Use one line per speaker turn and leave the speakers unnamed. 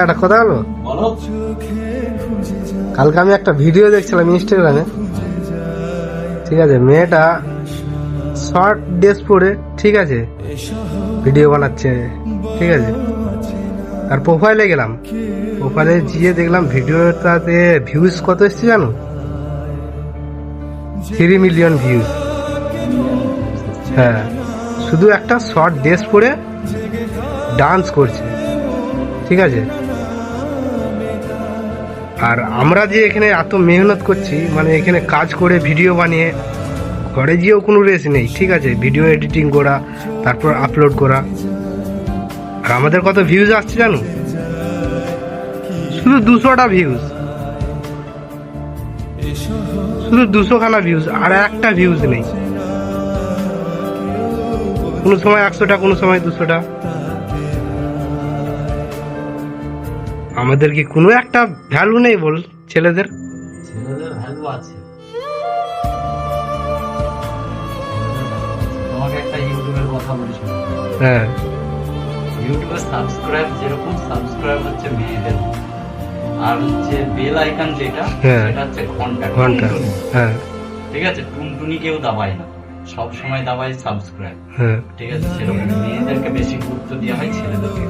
একটা কথা হলো, কালকে আমি একটা ভিডিও দেখছিলাম ইনস্টাগ্রামে, ঠিক আছে, মেয়েটা শর্ট ড্রেস পরে, ঠিক আছে, ভিডিও বানাচ্ছে, ঠিক আছে। আর প্রোফাইলে গেলাম, প্রোফাইলে গিয়ে দেখলাম ভিডিওটাতে ভিউজ কত এসছে জানো? 3 মিলিয়ন ভিউজ। হ্যাঁ, শুধু একটা শর্ট ড্রেস পরে ডান্স করছে, ঠিক আছে। আর আমরা যে এখানে এত মেহনত করছি, মানে এখানে কাজ করে ভিডিও বানিয়ে ঘরে গিয়েও কোনো রেস নেই, ঠিক আছে, ভিডিও এডিটিং করা, তারপর আপলোড করা। আর আমাদের কত ভিউজ আসছে জানো? শুধু 200টা ভিউজ, শুধু 200খানা ভিউজ, আর একটা ভিউজ নেই। কোনো সময় 100টা, কোনো সময় 200টা। আমাদের কি কোনো একটা ভ্যালু নেই বল? ছেলেদের
ভ্যালু আছে। তোমাকে একটা ইউটিউবের কথা বলি শোনো।
হ্যাঁ,
ইউটিউবে সাবস্ক্রাইব যেরকম, সাবস্ক্রাইব হচ্ছে মেয়েদের, আর হচ্ছে বেল আইকন যেটা,
হ্যাঁ,
সেটা হচ্ছে ঘন্টা।
হ্যাঁ,
ঠিক আছে, টুনটুনি কেউ দাবায় না, সব সময় দাবায় সাবস্ক্রাইব।
হ্যাঁ।
ঠিক আছে, সেরকম মেয়েদেরকে বেশি গুরুত্ব দেওয়া হয় ছেলেদেরকে।